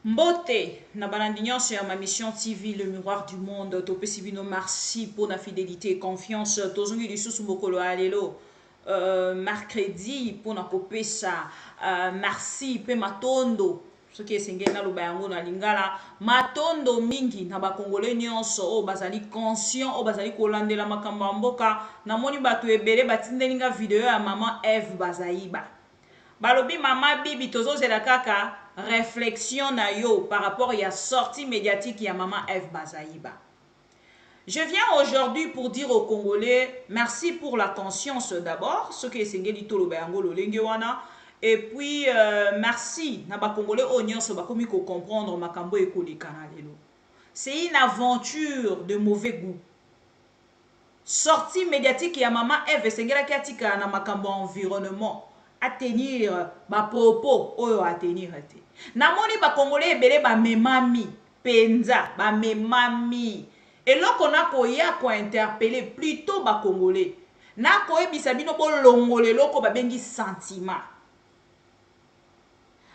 Mbote, na banandignon sur ma mission TV, le miroir du monde. Topé Sibino, merci pour la fidélité et confiance. Tozongi du sous mokolo alelo. Mercredi pour na kopé ça. Merci pe matondo. Ce qui est sengé na lobayango na lingala. Matondo mingi na ba congolais nyonso o bazali conscient o bazali kolandela makamba mboka. Na moni batu ebele batindelinga video ya maman Eve Bazaiba. Balobi mama bibi tozo zela kaka réflexion na yo par rapport à la sortie médiatique ya maman Eve Bazaiba. Je viens aujourd'hui pour dire aux Congolais merci pour la conscience d'abord, ce qui est sengeli tolo bayango lo lenge wana, et puis merci na ba Congolais onyon so ba komi ko comprendre makambo ekoleka na lelo. C'est une aventure de mauvais goût. Sortie médiatique ya maman Eve sengela katika na makambo environnement. À tenir ba propos oyo à tenir te. Namoni ba congolais ebele ba memami penza ba memami. Et loko na ko ya ko interpeller plutôt ba congolais. Na ko ebisa bino bo longole loko ba bengi sentiment.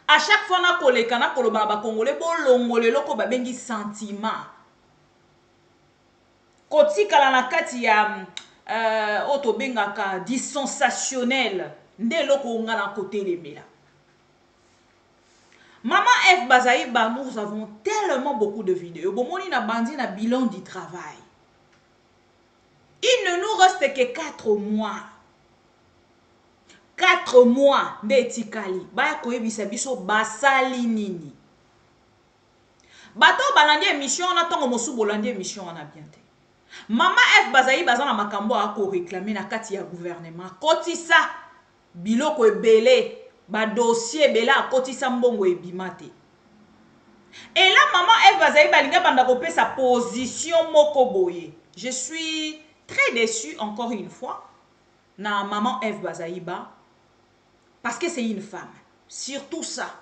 À chaque fois na ko leka na ko ba congolais bo longole loko ba bengi sentiment. Kotika la na kati ya auto bengaka dissensationnel. Maman Eve Bazaiba, nous avons tellement beaucoup de vidéos. Bomoni na bandi na bilan du travail. Il ne nous reste que 4 mois. 4 mois d'etikali. Baya koyebisa biso basali nini. Bato balandi émission on attend mosu bolandi émission on a bien te. Maman Eve Bazaiba za na makambo ako réclamer na kati ya gouvernement. Kotisa biloko ebele ba dossier bela akotisa mbongo ebimate. Et là maman Eve Bazaiba linga banda kopé sa position moko boye. Je suis très déçue encore une fois na maman Eve Bazaiba parce que c'est une femme. Surtout ça.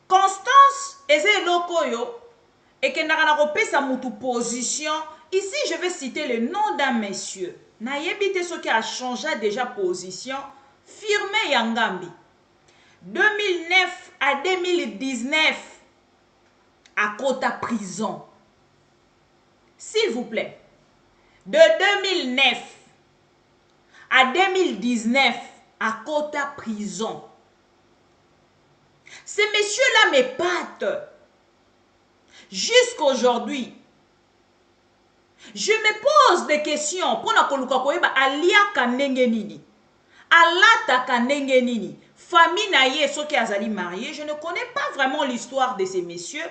Constance eze loko yo et que na kopé sa mutu position. Ici je vais citer le nom d'un monsieur. Nayebite ce qui a changé déjà position, firmé Yangambi. 2009 à 2019, à Kota prison. S'il vous plaît, de 2009 à 2019, à Kota prison. Ces messieurs-là m'épatent. Jusqu'aujourd'hui, je me pose des questions pour na koluka koyeba alia kanenge nini. Alata kanenge nini. Famille naye soki azali marié, je ne connais pas vraiment l'histoire de ces messieurs.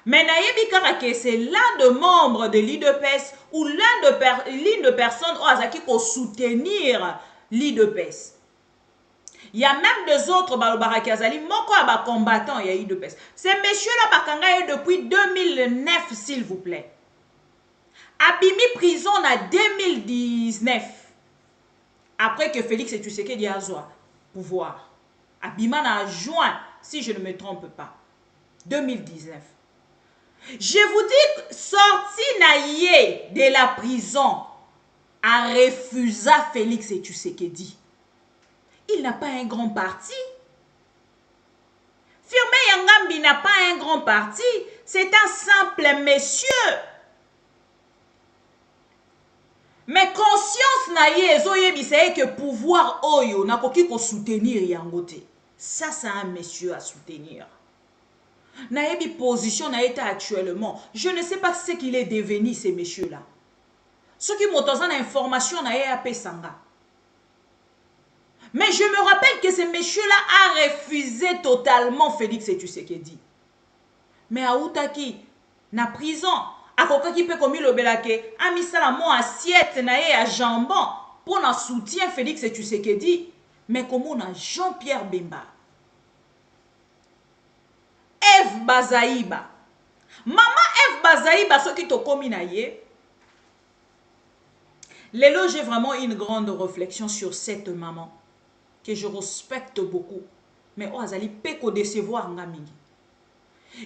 Mais nayebi kaka que c'est l'un de membres de l'IDPS ou l'une de personnes au azaki ko soutenir l'IDPS. Il y a même des autres balobaraki azali moko aba combattants ya l'IDPS. Ces messieurs-là bakanga depuis 2009 s'il vous plaît. Abimi prison en 2019. Après que Félix Tshisekedi a eu pouvoir. Abima en juin, si je ne me trompe pas. 2019. Je vous dis, sorti naïe de la prison, a refusé Félix Tshisekedi. Il n'a pas un grand parti. Firmé Yangambi n'a pas un grand parti. C'est un simple monsieur. Mais conscience na ye ezoyebisa que pouvoir oyo nakoki ko soutenir yangote. Ça c'est un monsieur à soutenir. Nayebi position na état actuellement. Je ne sais pas ce qu'il est devenu ces messieurs là. Ceux qui m'ont donné information na ye pesanga. Mais je me rappelle que ces messieurs là a refusé totalement Félix Tshisekedi. Mais à Outaki na prison akokaki pe komi lobelake amisala mo assiette na ye à jambon pour na soutien Félix Tshisekedi mais comment na Jean-Pierre Bemba Eve Bazaiba maman Eve Bazaiba soki to komi na ye lelo j'ai vraiment une grande réflexion sur cette maman que je respecte beaucoup mais o azali pe ko décevoir nga mingi.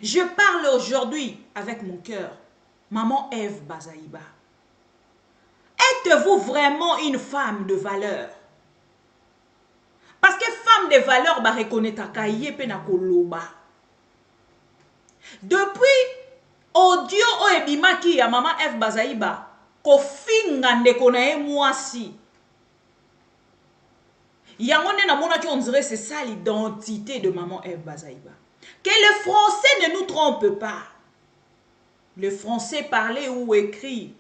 Je parle aujourd'hui avec mon cœur. Maman Eve Bazaiba. êtes-vous vraiment une femme de valeur? Parce que femme de valeur, bah reconnaître kaye pe na koloba. Depuis audio o ebimaki ya maman F Bazaïba, ko finga ndeko na ye mwasi. Yangone na mona ki on dirait c'est ça l'identité de maman F Bazaïba. Que le français ne nous trompe pas. Le français parlé ou écrit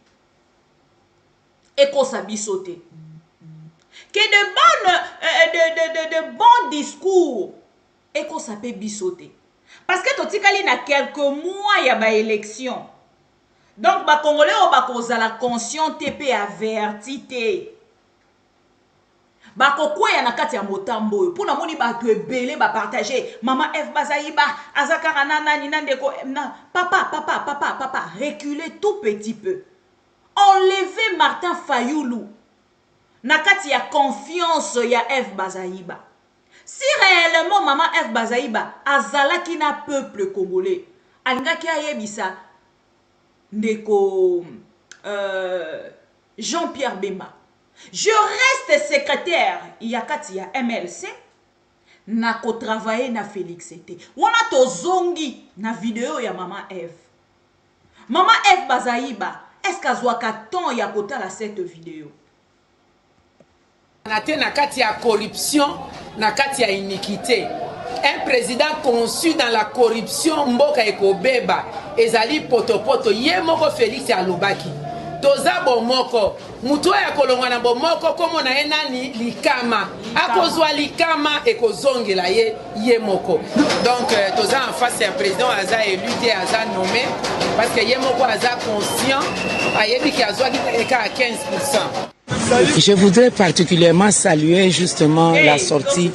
et qu'on s'habille sauter. Que de bons discours et qu'on s'appelle bisoter. Parce que totikali na quelques mois ya ba élection. Donc ba congolais o ba kozala conscient TP averti. Ba kokwea na kati ya motambo pour na moni ba to ebele ba partager maman F Bazaïba azakara nani ndeko na papa reculez tout petit peu. Enlevez Martin Fayoulou na kati ya confiance ya F Bazaïba. Si réellement maman F Bazaïba azalaki na peuple congolais, alingaki ayebisa ndeko Jean-Pierre Bemba. Je reste secrétaire yakati ya MLC na ko travailler na Félix Ete. Wana to zongi na vidéo ya maman F. Maman F Bazaïba, est-ce qu'azwaka temps ya kotala cette vidéo? Na kati ya corruption, na kati ya iniquité. Un président conçu dans la corruption, mboka ekobeba, ezali potopoto, ye moko Félix alobaki. Toza bomoko, muto ya kolongwa na bomoko, komo na enani likama. Akozwa likama ekozongela ye moko. Donc, toza en face ya président aza élu te aza nommé, parce que ye moko aza conscient, ayebi ki azwa ki eka à 15%. Je voudrais particulièrement saluer justement la sortie.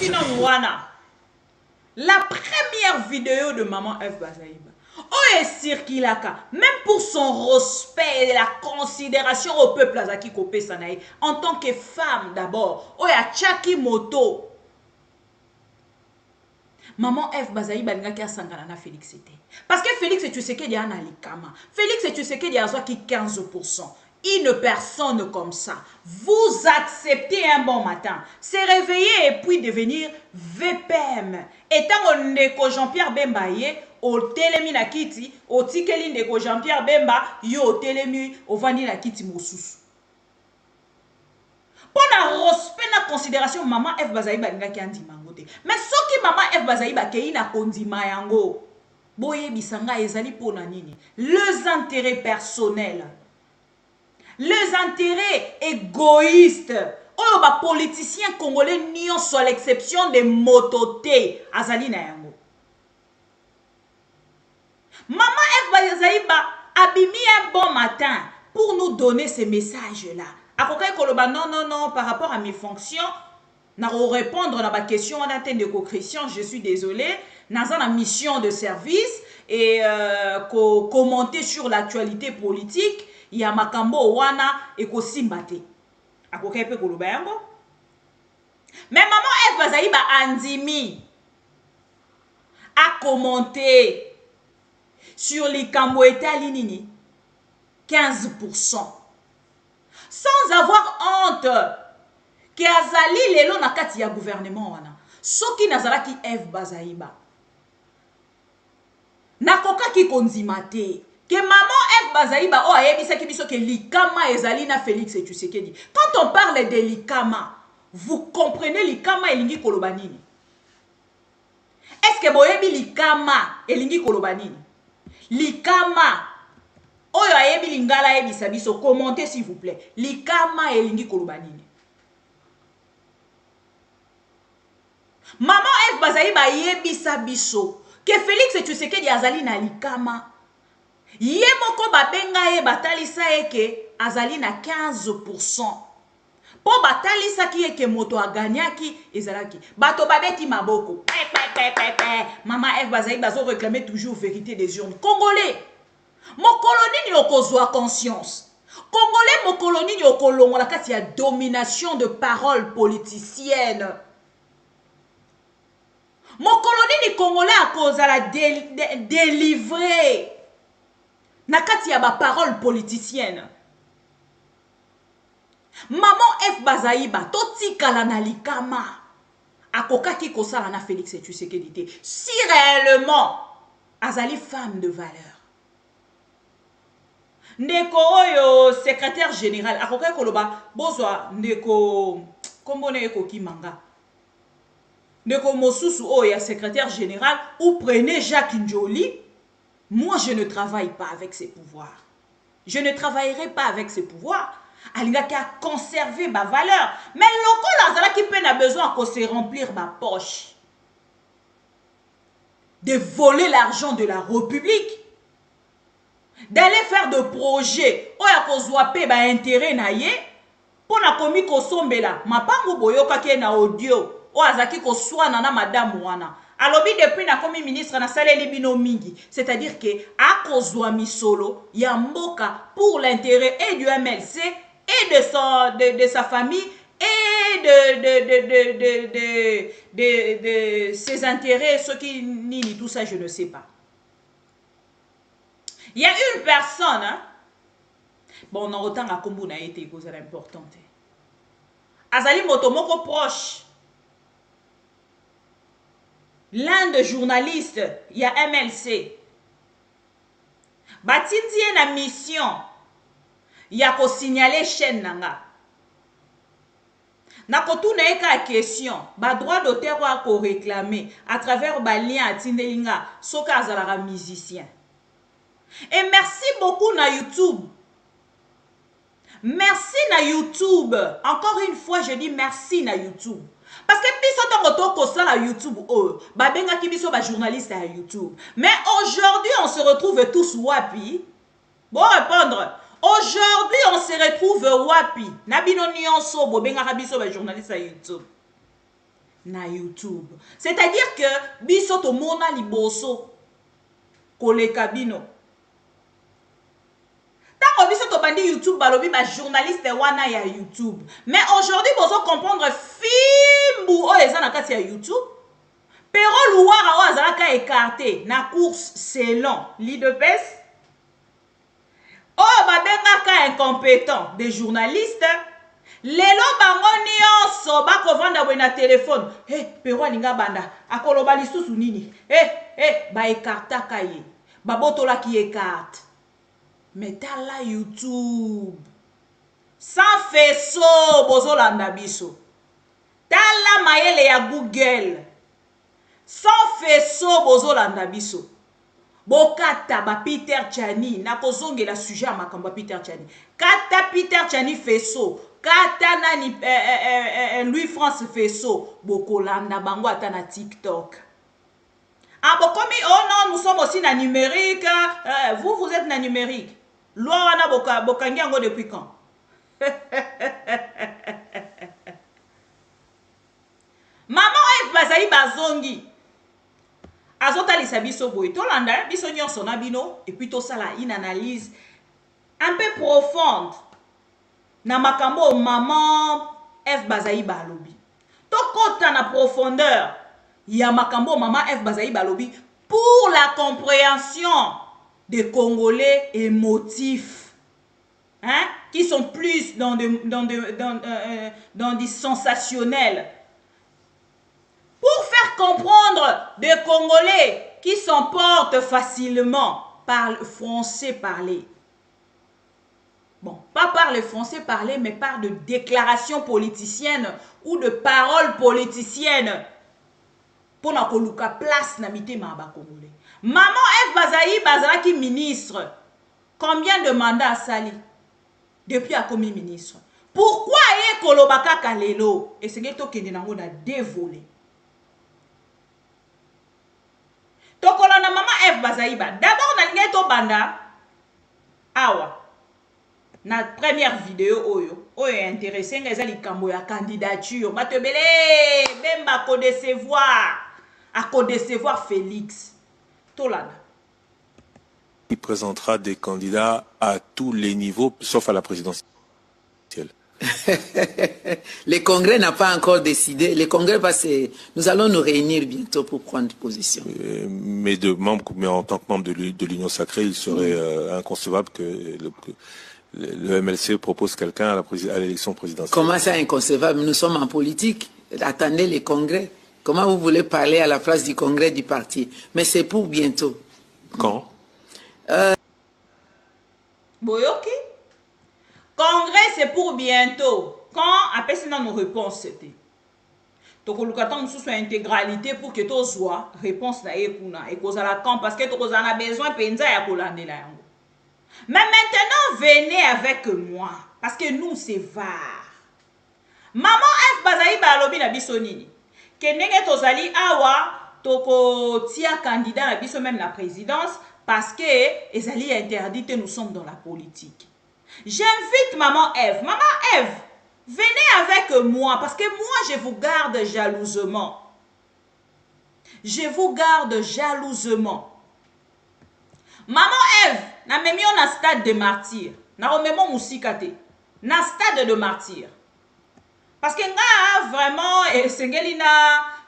La première vidéo de maman F Bazaïba. Oh, et circulaka, même pour son respect et la considération au peuple Azaki Kopé Sanaï, en tant que femme d'abord. Oh, ya Chaki Moto. Maman F Bazaïba n'ga sangana na Félix était. Parce que Félix et tu sais qu'il y a un alikama. Félix et tu sais qu'il y a 15%. Une personne comme ça, vous acceptez un bon matin, se réveiller et puis devenir VPM. Étant on ko Jean-Pierre Bemba au telemi na kiti, au tikeli ndeko Jean-Pierre Bemba, yo au telemi au vandi na kiti mosusu. Pour la respect na considération maman F Bazaïba ngaki andimangote. Mais ce qui maman F Bazaïba kei na kondima yango, boye bisanga ezali pona nini? Les intérêts personnels. Les intérêts égoïstes. Oh, bah, politiciens congolais n'y ont soit l'exception des mototés. Azali na yango. Maman F Bazaïba abimi un bon matin pour nous donner ces messages-là. Akokai koloba non, par rapport à mes fonctions, n'a répondre à ma question en atteinte de co-christian, je suis désolé. N'a la mission de service et commenter sur l'actualité politique. Il y a makambo wana eko simbate. Akokai pe koloba yango. Mais maman F Bazaïba andimi a commenté sur les kambo etalinini 15%. Sans avoir honte que azali lelo na kati ya gouvernement wana. Soki nazala ki F Bazaïba. Nakoka ki konzimate. Que maman F Bazaïba oh ayebisaki biso ke likama ezali na Félix et Tshisekedi. Quand on parle de likama, vous comprenez likama elingi koloba nini? Est-ce que boyebi likama elingi koloba nini? Likama oyo ayebi lingala yebisa biso, commentez s'il vous plaît. Likama elingi koloba nini? Maman F Bazaïba yebisa biso que Félix et Tshisekedi azali na likama. Ye moko babenga ye batalisa eke azali na 15%. Po batalisa ki eke moto aganyaki ezalaki. Bato babeti maboko. Maman F Bazaïba bazo réclamer toujours vérité des urnes. Congolais. Mon colonie ni okozwa conscience. Congolais mon colonie ni okolongo la kati ya domination de paroles politiciennes. Mon colonie ni Congolais a cause à la délivrer. Nakati ya ba parole politicienne. Maman F Bazaïba, toti kalana likama. Akokaki kosala na Félix Tshisekedi. Si réellement, azali femme de valeur. Ndeko oyo secrétaire général, akokaki koloba, bozwa ndeko, kombone eko kimanga. Ndeko mosusu oya secrétaire général, ou prenez Jacques Njoli. Moi, je ne travaille pas avec ses pouvoirs. Je ne travaillerai pas avec ses pouvoirs. Alinga qui a conservé ma valeur. Mais le local qui peine a besoin qu'on se remplir ma poche. De voler l'argent de la République. D'aller faire de projets. Oya ko zwape ba intérêt na ye. Pour na komi ko sombela. Ma pango boyoka ke na audio. Oya zaki ko swana na madame wana. Alobi depuis na komi ministre na saleli bino mingi. C'est-à-dire que a kozwa misolo ya mboka pour l'intérêt et du MLC et de sa famille et de ses intérêts, ce qui ni tout ça, je ne sais pas. Il y a une personne, hein? Bon, on a autant à Kombo na été cause importante. Azali Motomoko proche. L'un des journalistes, il y a MLC. Batindi na mission. Il y a ko signaler chaîne nanga. Na kotu na eka question, ba droit d'auteur wa ko réclamer à travers ba lien atindelinga soka azalara musicien. Et merci beaucoup na YouTube. Merci na YouTube. Encore une fois, je dis merci na YouTube. Parce que biso tongo ko sala YouTube ba benga ki biso ba journaliste à YouTube. Mais aujourd'hui, on se retrouve tous wapi. Bon répondre. Aujourd'hui, on se retrouve wapi. Nabino nyonso bo benga biso ba journaliste à YouTube. Na YouTube. C'est-à-dire que biso to mona liboso koleka bino. Tant biso to bandi YouTube balobi ba journaliste wana ya YouTube. Mais aujourd'hui, bozo comprendre fimbu o eza na kati ya YouTube. Pero luara o azalaka écarté na course selon l'IDPS. Oh, babengaka incompétent des journalistes. Lelo bango nyonso bakovanda bwe na téléphone. Pero alinga banda akoloba lisusu nini? Ba écartaka ye. Babotola ki écarte. Mais tala YouTube. Sans faisceau bozolanda biso. Tala mayele ya Google. Sans faisceau bozolanda biso. Bokata ba Peter Tchani na kozonge la sujet à makamba Peter Tchani. Kata Peter Tchani faisceau. Kata nani Louis France faisceau. Bokolanda bango ata na TikTok. Ah bokomi oh non, nous sommes aussi na numérique. Vous êtes na numérique. Loi wana bokangi yango depuis quand? Maman F Bazaï bazongi. Azota lisa biso boy. Tolanda biso nyonso na bino et puis to sala une analyse un peu profonde. Na makambo maman F Bazaï balobi. To kota na profondeur. Ya makambo maman F Bazaï balobi pour la compréhension des Congolais émotifs, hein, qui sont plus dans des sensationnels. Pour faire comprendre des Congolais qui s'emportent facilement par le français parlé. Bon, pas par le français parlé, mais par de déclarations politiciennes ou de paroles politiciennes. Pour na koluka place na mitema ba Congolais. Maman F Bazaï Bazalaki ministre. Combien de mandats a sali depuis a commis ministre? Pourquoi est kolobaka kalelo? Et c'est que kende nango na dévolé. Tokola na maman F Bazaï ba. D'abord na lingeto banda awa. Na première vidéo oyo intéressé nga likambo ya candidature. Batebele bemba ko décevoir. À ko décevoir Félix. Tolana. Il présentera des candidats à tous les niveaux, sauf à la présidentielle. Le Congrès n'a pas encore décidé. Le Congrès va nous allons nous réunir bientôt pour prendre position. Mais en tant que membre de l'Union sacrée, il serait inconcevable que le MLC propose quelqu'un à l'élection présidentielle. Comment c'est inconcevable? Nous sommes en politique. Attendez les congrès. Comment vous voulez parler à la place du congrès du parti? Mais c'est pour bientôt. Quand? Boyoki. Congrès, c'est pour bientôt. Quand après c'est dans nos réponses, c'était. Donc, nous avons une intégralité pour que tu sois réponse na ekuna et cause à la camp parce que tu as besoin penza ya kolande la yango. Mais maintenant, venez avec moi parce que nous c'est var. Maman F Bazaïba alobi na biso nini. Que nenge tozali awa toko tia candidat na biso même la présidence parce que ezali interdit et nous sommes dans la politique. J'invite maman F. Maman F, venez avec moi parce que moi je vous garde jalousement. Je vous garde jalousement. Maman Eve, na memi on a stade de martyr. Na rememo musikate. Na stade de martyr. Parce que nga vraiment sengeli na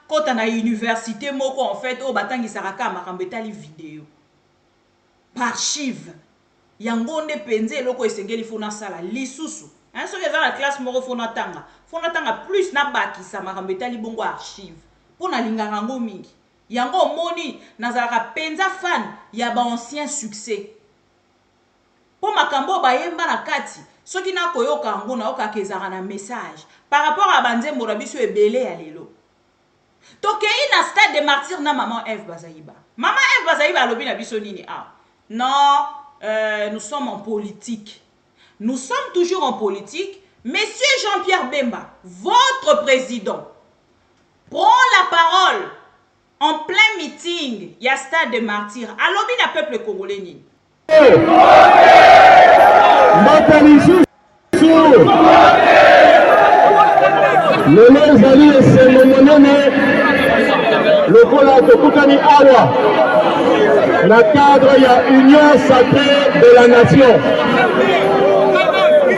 kota na université moko en fait o batangi saraka makambetali vidéo. Par archive. Yango nde penze eloko esengeli fona sala lisusu. Hein, so eza la classe moko fona tanga plus na bakisa makambetali bongo archive. Pona linganga ngo mingi. Yango moni nazalaka penza fan ya ba ancien succès. Po makambo bayemba na kati soki na koyoka ngo na oka kezaka na message par rapport à banzembo na biso ebele ya lelo. Tokei na stade de martyr na maman Eve Bazaïba. Maman Eve Bazaïba alobi na biso nini ah. Non, nous sommes en politique. Nous sommes toujours en politique. Monsieur Jean-Pierre Bemba, votre président, prend la parole en plein meeting, il y a stade de martyr. Alobi na peuple congolais ni. Le Zali et le Kola de Koutani Awa. Le cadre, il y a Union sacrée de la nation.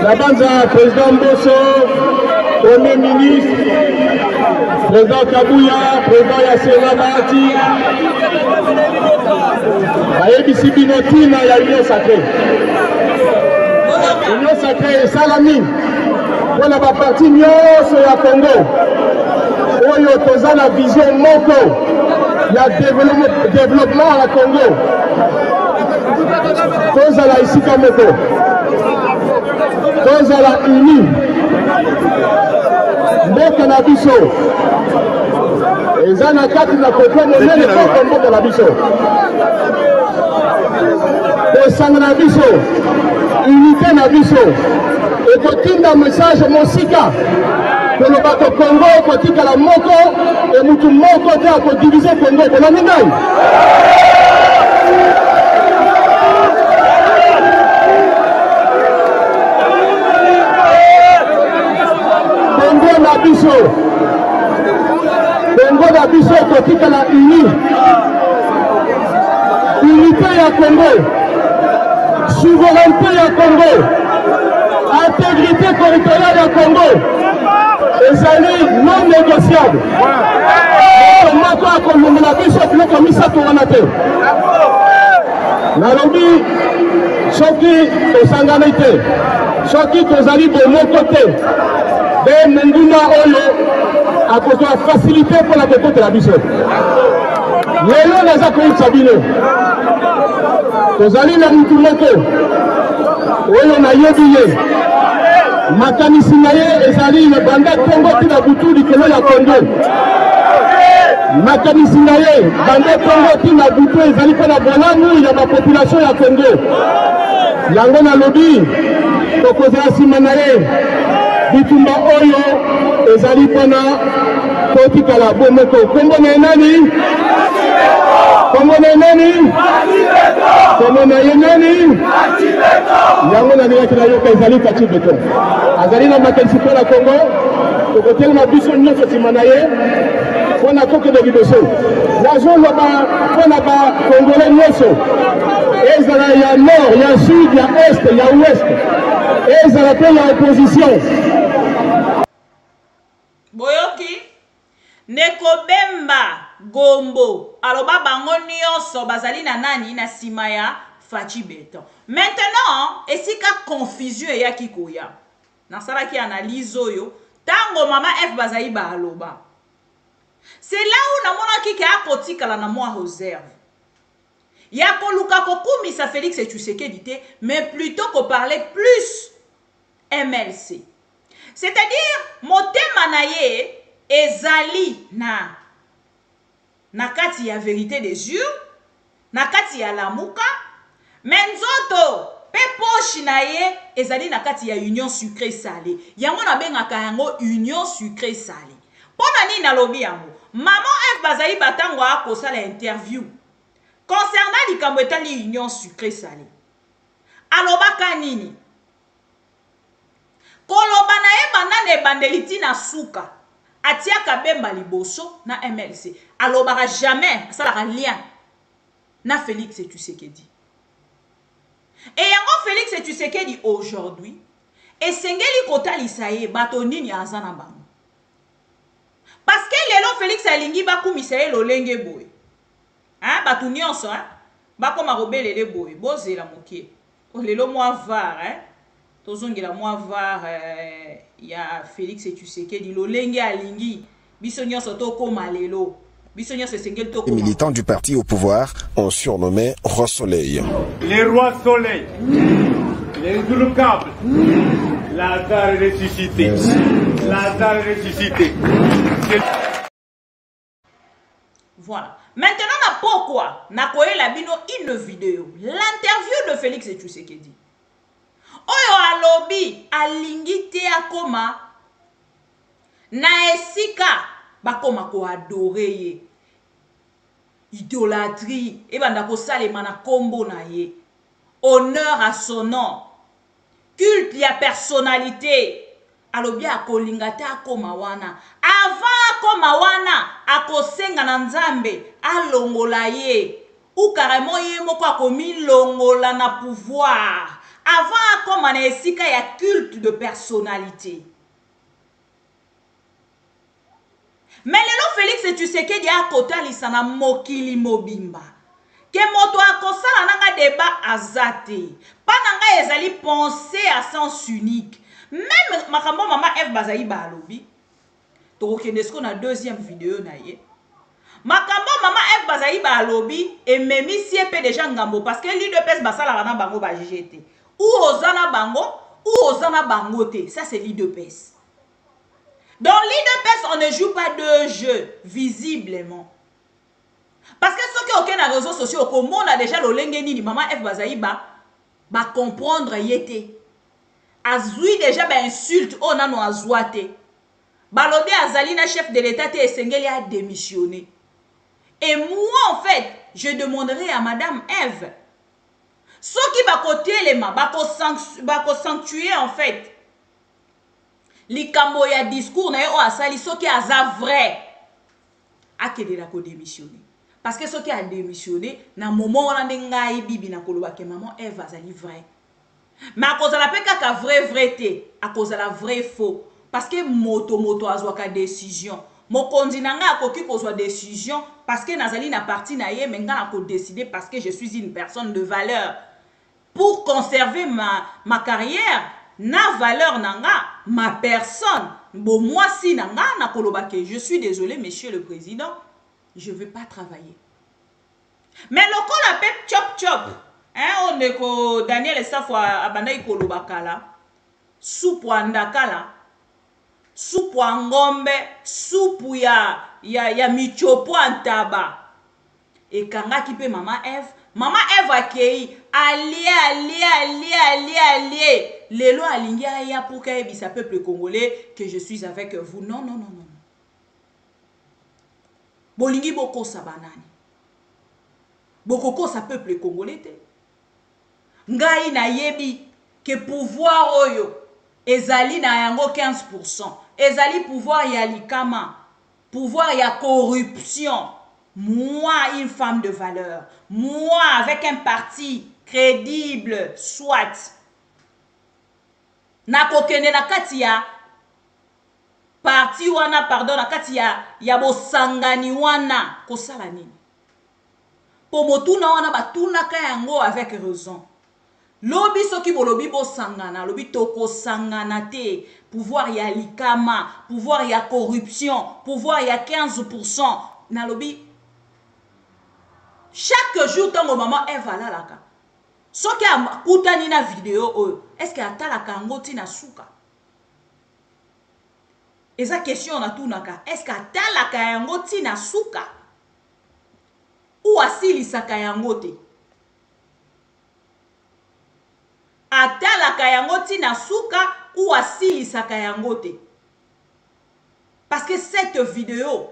La Banza, président Bosso, premier ministre, président Kabouya, président Yassera Bahati, Bayebi Binotina, il y a Union sacrée. Union sacrée et Salami. On a parti nyonso ya Congo. Oyo toza la vision moko. Il y a développement à Congo. Toza la ici Kamoko. Toza la uni. Mboka na biso. Eza na kati na kote monene koko mboka na biso. Tosanga na biso. Unité na biso. Et kotinda message mosika. Que le bateau Congo kotika la moko. Et mutu moko te a diviser Congo. Kona minai. Congo na biso. Congo na biso kotika la uni. Unité ya Congo. Souveraineté ya Congo. Intégrité territoriale ya Congo. Ezali non négociable. Moko akolongola biso biloko misato wana te. Nalobi soki tosangani te, soki tozali bomoko te, be monguna oyo akozwa facilité mpo na kokotela biso. Lelo naza koyebisa bino tozali na mutu moko oyo nayebi ye makanisi na ye ezali na banda Congo tina butu likolo ya Congo. Makanisi na ye banda Congo tina butu ezali mpo na bolamu ya bapopulation ya Congo. Yango nalobi tokozala nsima na ye bitumba oyo ezali mpona kotikala bomoko. Kombo na ye nani? Kombo na ye nani? Kombo na ye nani? Yango nalingaki nayoka ezali Kati Beton. Azali na makanisi mpo na Congo tokotelema biso nyonso nsima na ye mpo na kokende liboso. Nazoloba mpo na bakongolais nyonso ezala ya nord, ya sud, ya est, ya ouest, ezala mpe ya opposition. Boyoki Neko Bemba Gombo aloba bango nyonso bazali na nani na sima ya Fachi Béton. Maintenant, et si ka confusion ya kikoya. Nasala ki analyse yo, tango mama F bazayi ba aloba. C'est là où namona ki a kotika la na moi réserve. Ya koluka kokumisa Félix Tshisekedi te, mais plutôt qu'on parlait plus MLC. C'est-à-dire motema na ye ezali na kati ya vérité des yeux, na kati ya lamuka, mais nzoto pe poche na ye ezali na kati ya union sucré salé. Yango na bengaka yango union sucré salé. Pona nini nalobi yango? Maman F bazayi batango akosala interview concernant likambo etali union sucré salé. Alobaka nini? Koloba na ye banane bandeliti na suka. Atiaka bemba liboso na MLC. Alobaka jamais asalaka lien na Félix Tshisekedi. Et yango Félix Tshisekedi aujourd'hui esengeli kotalisa ye bato nini aza na bango. Parce que lelo Félix alingi bakumisa ye lolenge boye. Hein, bato nyonso hein, bakoma robelele boye, bozela mokie. Lelo moi var hein. Tozongela moi var ya Félix Tshisekedi lolenge alingi biso nyonso tokoma lelo. Les militants du parti au pouvoir ont surnommé Roi Soleil. Les rois soleil, les redoutables, Lazare ressuscité, Lazare ressuscité. Voilà. Maintenant, pourquoi n'a la bino une vidéo, l'interview de Félix Tshisekedi. Oyo alobi alingite akoma na esika bakoma ko adorer idolâtrie et banda ko salema na kombo na ye, honneur à son nom, culte ya personnalité. Alobi akolinga te akoma wana avant akoma wana akosenga na nzambe alongola ye ou carrément ye moko akomi longola na pouvoir avant akoma na esika ya culte de personnalité. Mais lelo Félix Tshisekedi a kotalisa na mokili mobimba ke moto akosala nanga débat azate pananga ezali penser à sens unique. Même makambo mama F bazayi ba alobi tokokende sko na deuxième vidéo na ye makambo mama F bazayi ba alobi ememi sie pe déjà ngambo parce que l'UDPS basala na bango ba JT ou ozana bango ou ozana bango te, ça c'est l'UDPS. Dans l'UDPS, on ne joue pas de jeu, visiblement. Parce que ceux qui ont aucun réseaux sociaux, comme on a déjà le lengeni, maman F bazayi ba comprendre yete. Azoui déjà ba insulte, on a no azouate. Balobi azali na chef de l'État te esengeli a démissionné. Et moi, en fait, je demanderai à Madame Eve, ceux qui va côté les mains, va sanctuer en fait. Likambo ya discours na yo asali soki aza vrai akede la ko démissionner parce que soki a démissionné na moment wana ngai bibi na koloba ke maman Eve azali vrai mais à cause la pe kaka vrai te à cause la vrai faux parce que moto azwaka décision mokonzi na nga akoki kozwa décision parce que nazali na parti na ye mais nga na ko décider parce que je suis une personne de valeur pour conserver ma carrière. Na valeur nanga, ma personne, bon moi si nanga na kolobake, je suis désolé monsieur le président, je ne veux pas travailler. Mais le qu'on appelle chop, hein, on est ko Daniel Safwa abandai kolobakala, soupe andakala, soupe ngombe, soupe ya michopo antaba. Et kanga qui peut maman Eve akei allié. Lelo alingi aya pour que ebisa peuple congolais que je suis avec vous. Non. Bolingi boko sa banani. Boko sa peuple congolais te. Ngai na yebi que pouvoir oyo ezali na yango 15%. Ezali pouvoir ya likama, pouvoir ya corruption. Moi, une femme de valeur. Moi, avec un parti crédible, soit. Na kokene na kati ya parti wana, pardon, na kati ya bosangani wana kosala nini. pour motuna wana batuna ka yango avec raison. Lobi soki bolobi bo sangana, lobi toko sangana te, pouvoir ya likama, pouvoir ya corruption, pouvoir ya 15%, na lobi chaque jour tango maman Eva lalaka. Soki akutani na vidéo oyo, est-ce que atalaka yango tina suka? Eza question na tunaka, est-ce que atalaka yango tina suka? Ou asilisaka yango te? Atalaka yango tina suka ou asilisaka yango te? Parce que cette vidéo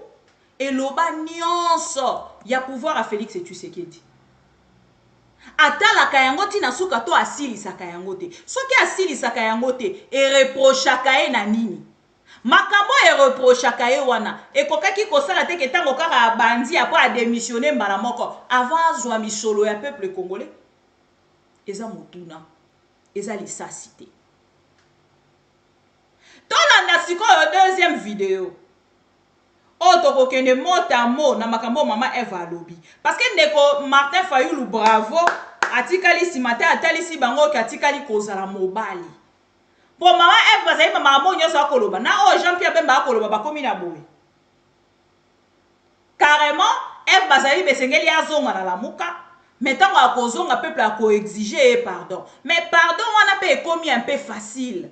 eloba nyonso ya pouvoir à Félix Tshisekedi. Atalaka yango tina suka to asilisaka yango te. Soki asilisaka yango te e reprochaka ye na nini? Makambo e reprochaka ye wana ekokaki kosala te ke tango kaka bandi apo a démissionner mbala moko avant azwa misolo ya peuple congolais. Eza motuna, eza lisasité. Tolanda sikoyo deuxième vidéo. Otoko kende motamo na makambo mama Eva alobi. Parce que ndeko Martin Fayulu bravo atikali simata atalisi bango ki atikali kozala mobali. Po mama Eva zayi mama monyo sa koloba na o Jean-Pierre Bemba koloba bakomi na boye. Carrément Eva zayi besengeli azonga na lamuka. Mais tant à kozonga peuple a coexiger pardon. Mais pardon wana pe ekomi un peu facile.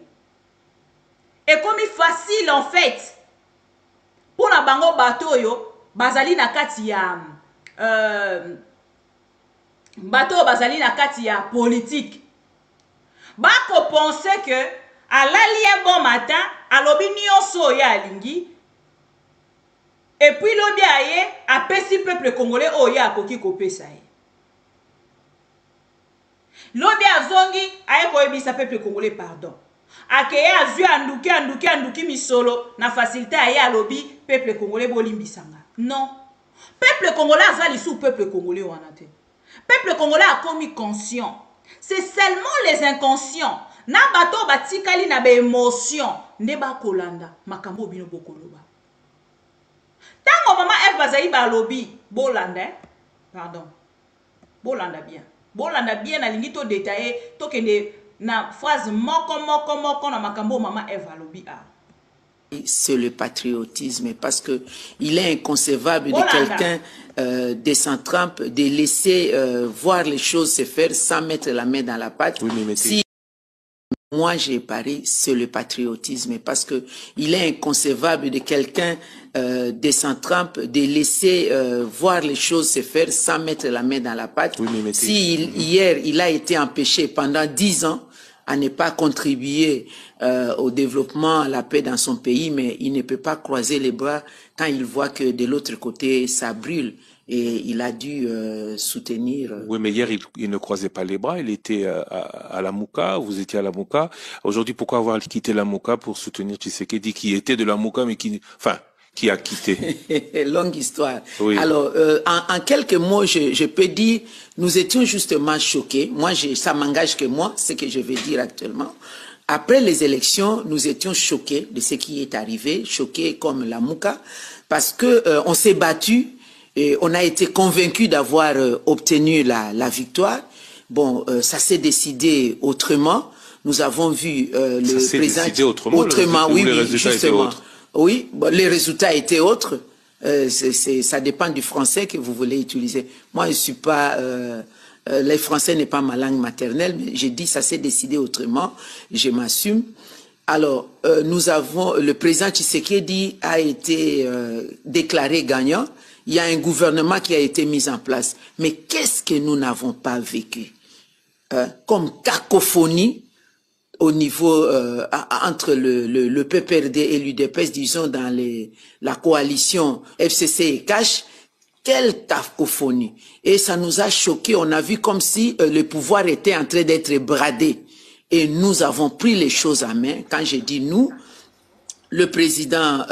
Ekomi facile en fait. Pour na bango bato yo bazali na kati ya bato bazali na kati ya politique. Bako penser que alali un bon matin alobi nyonso ya alingi et puis lobi aye apesi peuple congolais oya akoki kopesa ye. Lobi azongi aye koyebisa peuple congolais pardon. Akeye azu anduki misolo na facilité aye alobi peuple congolais bolimbisanga. Non. Peuple congolais azali sous peuple congolais wana te. Peuple congolais a commis conscient. C'est seulement les inconscients. Na bato batikali na be émotion nde ba kolanda makambo bino bokoloba. Tango mama Eva zayi ba lobi bolanda pardon. Bolanda bien. Bolanda bien alingi to détailler to kende na phrase moko na makambo mama Eva lobi a. C'est le patriotisme parce que il est inconcevable de quelqu'un de s'en trempe, de laisser voir les choses se faire sans mettre la main dans la pâte. Oui, si moi j'ai parlé, c'est le patriotisme parce que il est inconcevable de quelqu'un de s'en trempe, de laisser voir les choses se faire sans mettre la main dans la pâte. Oui, si hier il a été empêché pendant 10 ans à ne pas contribuer au développement, à la paix dans son pays, mais il ne peut pas croiser les bras quand il voit que de l'autre côté, ça brûle. Et il a dû soutenir... Oui, mais hier, il ne croisait pas les bras, il était à la Mouka, vous étiez à la Mouka. Aujourd'hui, pourquoi avoir quitté la Mouka pour soutenir Tshisekedi, qui était de la Mouka, mais qui... Enfin, qui a quitté. Longue histoire. Oui. Alors, en quelques mots, je peux dire, nous étions justement choqués. Moi, ça m'engage que moi, ce que je vais dire actuellement. Après les élections, nous étions choqués de ce qui est arrivé, choqués comme la Mouka, parce que on s'est battu et on a été convaincus d'avoir obtenu la victoire. Bon, ça s'est décidé autrement. Nous avons vu le président... Décidé autrement, oui, les résultats justement. étaient autres. Oui, bon, les résultats étaient autres. Ça dépend du français que vous voulez utiliser. Moi, je suis pas... le français n'est pas ma langue maternelle, mais j'ai dit ça s'est décidé autrement. Je m'assume. Alors, nous avons... Le président Tshisekedi a été déclaré gagnant. Il y a un gouvernement qui a été mis en place. Mais qu'est-ce que nous n'avons pas vécu comme cacophonie au niveau entre le PPRD et l'UDPS, disons dans la coalition FCC et CACH, quelle cacophonie. Et ça nous a choqués, on a vu comme si le pouvoir était en train d'être bradé. Et nous avons pris les choses en main. Quand je dis nous, le président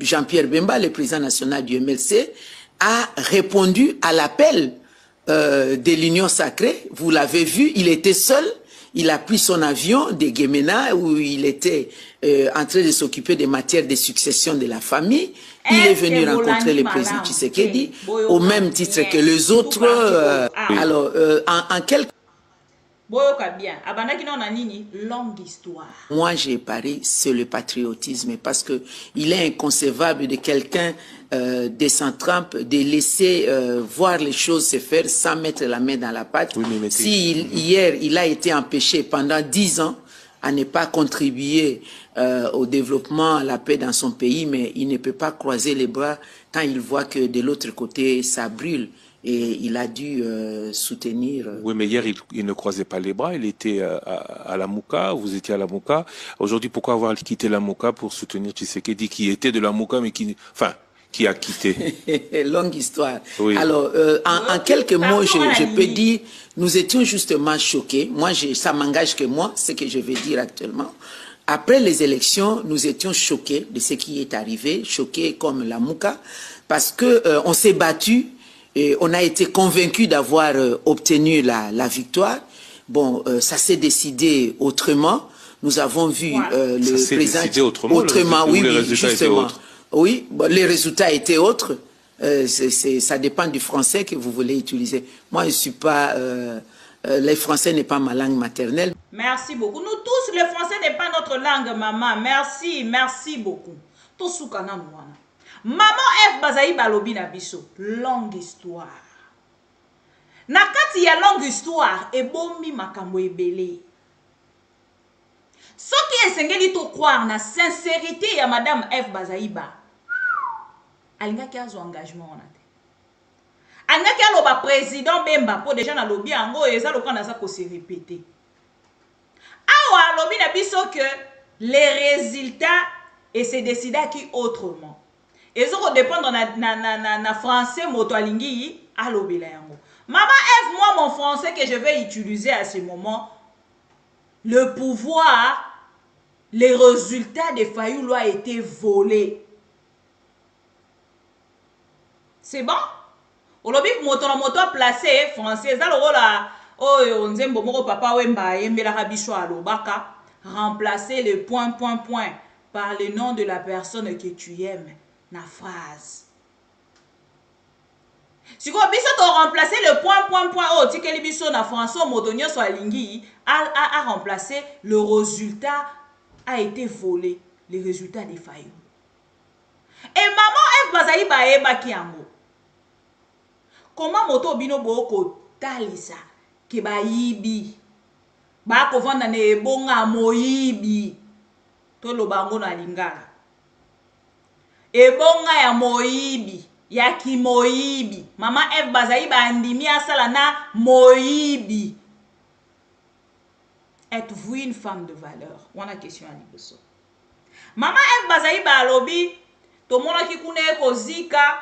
Jean-Pierre Bemba, le président national du MLC, a répondu à l'appel de l'Union sacrée. Vous l'avez vu, il était seul. il a pris son avion de Guémena où il était en train de s'occuper des matières de succession de la famille. Il est venu rencontrer le président Tshisekedi au même titre que les autres. Alors, en quelques... Longue histoire. Moi, j'ai parié sur le patriotisme parce que il est inconcevable de quelqu'un de Saint-Trump de laisser voir les choses se faire sans mettre la main dans la pâte. Oui, si hier, il a été empêché pendant 10 ans à ne pas contribuer au développement, à la paix dans son pays, mais il ne peut pas croiser les bras quand il voit que de l'autre côté, ça brûle. Et il a dû soutenir... Oui, mais hier, il ne croisait pas les bras. Il était à la Mouka. Vous étiez à la Mouka. Aujourd'hui, pourquoi avoir quitté la Mouka pour soutenir Tshisekedi, qui était de la Mouka, mais qui a quitté? Longue histoire. Oui. Alors, en quelques mots, je peux dire, nous étions justement choqués. Moi, ça m'engage que moi, ce que je vais dire actuellement. Après les élections, nous étions choqués de ce qui est arrivé, choqués comme la Mouka, parce que on s'est battu. Et on a été convaincu d'avoir obtenu la victoire. Bon, ça s'est décidé autrement. Nous avons vu le président... Autrement, oui, justement. Oui, bon, les résultats étaient autres. Ça dépend du français que vous voulez utiliser. Moi, je ne suis pas... le français n'est pas ma langue maternelle. Merci beaucoup. Nous tous, le français n'est pas notre langue, maman. Merci, merci beaucoup. Tout Maman F Bazaï Balobi na biso, longue histoire. Na kati ya longue histoire, ebombi makambo ebele. Soki esengeli to croire na sincérité ya Madame F Bazaïba, alingaki azo engagement na te. Alingaki aloba président Bemba po déjà na lobi yango eza lokwa na za ko se répéter. Awa alobi na biso que les résultats et se décida qui autrement. Et ça va dépendre na français moto alingi alobela yango. Maman F, moi mon français que je vais utiliser à ce moment, le pouvoir, les résultats de Fayulu a été volé. C'est bon? Olobi moto placé français ça le la oh nzembo moko papa wemba yembela rabiso alobaka remplacer le point par le nom de la personne que tu aimes. Na phrase. Si vous biso to remplacer le point oh tikeli biso na français motonio so alingi a remplacé le résultat a été volé, le résultat des Fayulu. Et maman F Bazaï baeba kiango. Comment moto bino boko talisa ke ba yibi. Ba ko vanda ne bonga moyibi. To lo bango na lingala. Ebonga ya moyibi, ya ki moyibi. Mama F Bazaï ba andimi asala na moyibi. Êtes-vous une femme de valeur? On a question à liboso. Mama F Bazaï ba alobi, to mona ki kune ko zika,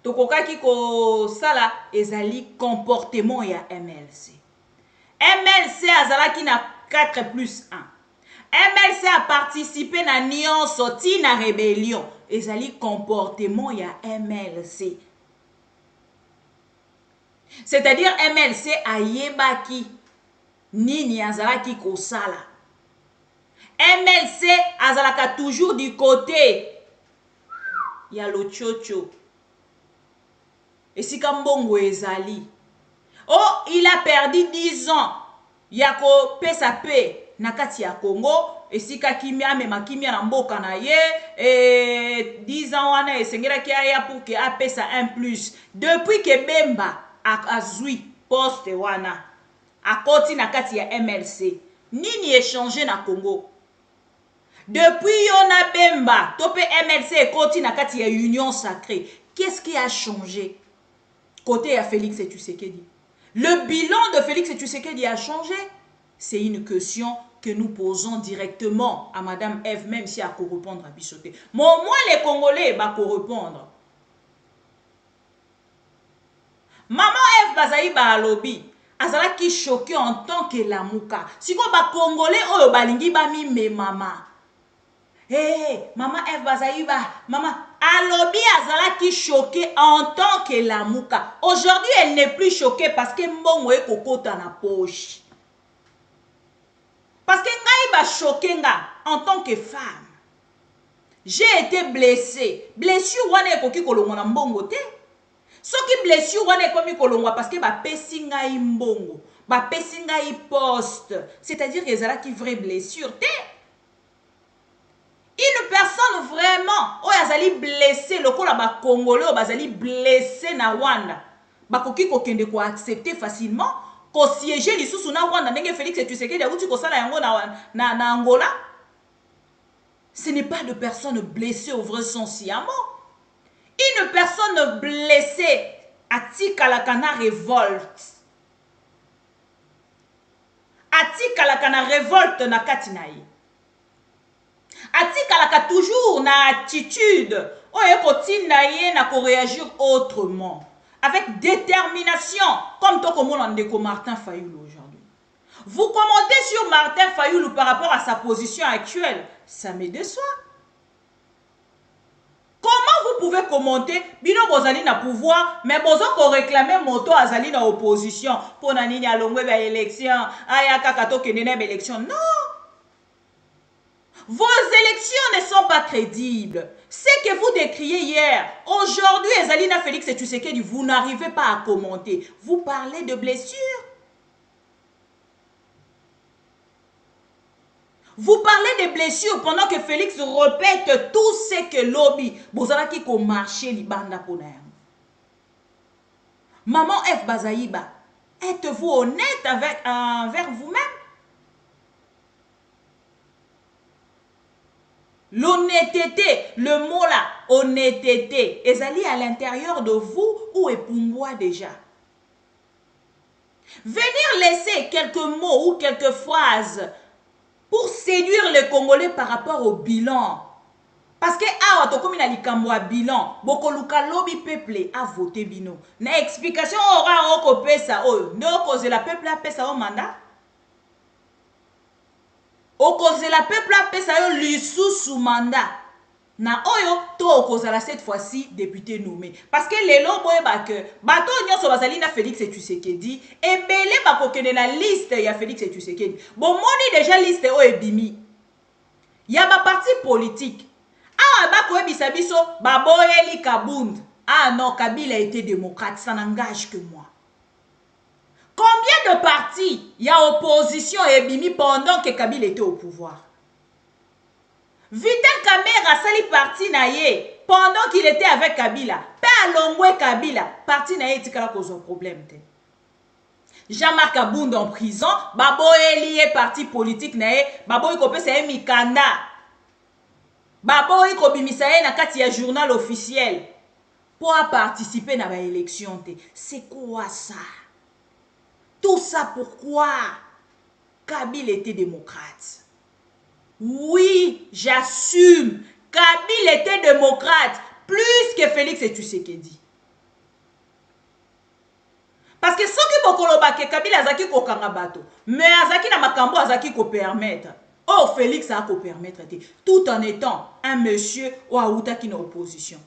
to kokaki ko sala ezali comportement ya MLC. MLC azalaki na 4+1. MLC a participé na nion sorti na rébellion. Ezali comportement ya MLC. C'est-à-dire MLC a yebaki nini azalaki kosala. MLC azalaka toujours du côté ya lo chocho. Et si kambongo ezali. Oh, il a perdu 10 ans. Yako pesa pe nakati ya Congo. Et si kakimia mema kimia na mboka na ye. Et 10 ans wana esengera ki aya pour que a pesa 1+. Depuis que Bemba a azui poste wana. A koti nakati ya MLC. Nini échangé na Congo. Depuis Yona Bemba. Tope MLC koti nakati ya Union Sacrée. Qu'est-ce qui a changé? Côté à Félix Tshisekedi. Le bilan de Félix Tshisekedi a changé. C'est une question que nous posons directement à Madame F, même si elle peut répondre à Bichoté. Moi, les Congolais, bah, pour répondre. Maman F Bazaï ba lobby. Azala qui choqué en tant que la mouka. Si quoi ba Congolais, oh, balingi ba mi me mama. Hey, maman F Bazaï ba, maman. Alobi azala qui choqué en tant que la mouka. Aujourd'hui, elle n'est plus choquée parce que mbongo e kokota na poche. Parce que ngai ba choqué nga en tant que femme. J'ai été blessée. Blessure wana ekoki kolongwa na mbongo te. Soki blessure wana ekomi kolongwa parce que ba pesi ngai mbongo, ba pesi ngai poste, c'est-à-dire que ezalaki vraie blessure te. Une personne vraiment oyo azali blessé lokola ba congolais oyo bazali blessé na Rwanda, bakoki kokende ko accepter facilement ko siéger lisusu na Rwanda ndenge Félix Tshisekedi akuti kosala yango na Angola. Ce n'est pas de personnes blessées au vrai sens sciemment. Une personne blessée atikalaka révolte. Atikalaka na révolte na kati na ye. Atikalaka toujours na attitude. Oye kotinda ye na ko réagir autrement. Avec détermination. Comme toi comme on ndeko Martin Fayulu aujourd'hui. Vous commentez sur Martin Fayulu par rapport à sa position actuelle. Ça me déçoit. Comment vous pouvez commenter bino bozali na pouvoir mais bozo ko réclamer moto azali na opposition pour na nini alongwe ba élection aya kaka to kenene ba élection. Non. Vos élections ne sont pas crédibles. Ce que vous décriez hier, aujourd'hui Ezalina Félix et Tshisekedi, vous n'arrivez pas à commenter. Vous parlez de blessures. Vous parlez des blessures pendant que Félix répète tout ce que lobby. Bozalaki ko marché libanda pona. Maman F. Bazaïba, êtes-vous honnête envers vous-même? L'honnêteté, le mot là, honnêteté, est-ce à l'intérieur de vous ou est pour moi déjà? Venir laisser quelques mots ou quelques phrases pour séduire les Congolais par rapport au bilan. Parce que awa to komi na likambo bilan, bokoluka lobi peuple a voté bino. Na explication ora oko pesa oyo, ne okoze la peuple a pesa o mandat. Okoze la peuple a pesa yo lisusu mandat. Na oyo to okozala cette fois-ci député nommé. Parce que les lobo que bato nyonso bazali na Félix Tshisekedi et belé bakokene na liste ya Félix Tshisekedi. Bon moni déjà liste o ebimi. Ya ba parti politique. Ah ba ko ebisa biso baboyeli Kabund. Ah non, Kabila était démocrate, ça n'engage que moi. Combien de partis y a opposition et ebimi pendant que Kabila était au pouvoir? Vital Kamerhe sali parti na ye pendant qu'il était avec Kabila. Pas Longwe Kabila. Parti na ye tikala cause problème te. Jean-Marc Kabund en prison. Babo lié parti politique na ye. Babo iko pesa ye mikanda. Babo iko bimisa ye na kati ya journal officiel. Pour participer na ba élection te. C'est quoi ça? Tout ça pourquoi? Kabila était démocrate. Oui, j'assume. Kabila était démocrate plus que Félix Tshisekedi. Parce que ce qui bokoloba ke Kabila azaki ko kangabato, mais azaki na makambo azaki ko permettre. Oh, Félix a ko permettre tout en étant un monsieur ou aouta qui est en opposition.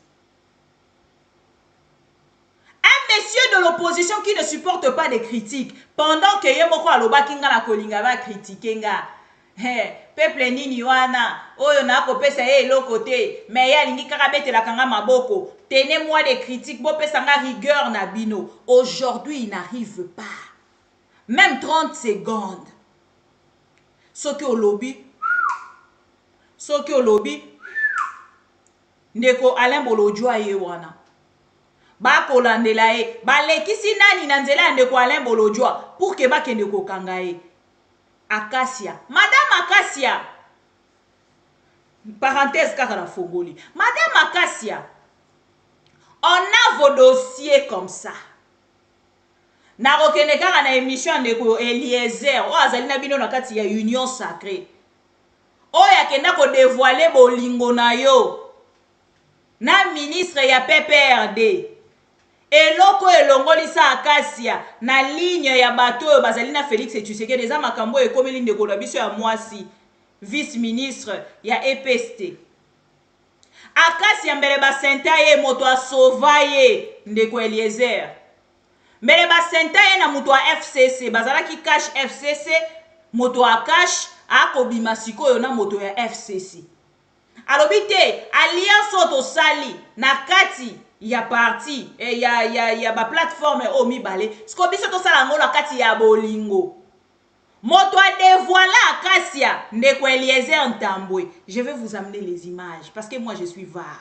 Un monsieur de l'opposition qui ne supporte pas des critiques pendant que yemoko aloba kinga la kolinga va critiquer nga. Peuple nini wana oyo na kopesa ye eloko te mais ya lingi kaka betela kanga maboko. Tenez-moi des critiques bo pesa nga rigueur na bino. Aujourd'hui il n'arrive pas même 30 secondes. Soki au lobby ndeko Alain Bolojwa ye wana ba kolandela ye ba lekisi nani na nzela ndeko Alain Bolojwa pour que ba kende ko kanga ye. Acacia, Madame Acacia, parenthèse car la Fogoli, Madame Acacia, on a vos dossiers comme ça. Na rokeneka na émission de Eliezer, o azalina bino na kati ya union sacrée. O ya kenda ko dévoiler bolingo na yo. Na ministre ya PPRD. Eloko elongoli sa Acacia na ligne ya bato bazalina Félix Tshisekedi eza makambo ekomeli ndeko na biso ya mwasi vice ministre ya EPST. Acacia mbele ba senta ye moto asova ye ndeko Eliezer. Mbele ba senta ye na moto wa FCC bazalaki cash FCC moto a cash akobima sikoyo na moto ya FCC. Alobi te alliance oto sali na kati ya parti ya ba plateforme o mibale. Siko biso to sala ngolo kati ya bolingo. Moto a dévoilé Acacia ndeko Eliezer Ntambwe. Je vais vous amener les images parce que moi je suis var.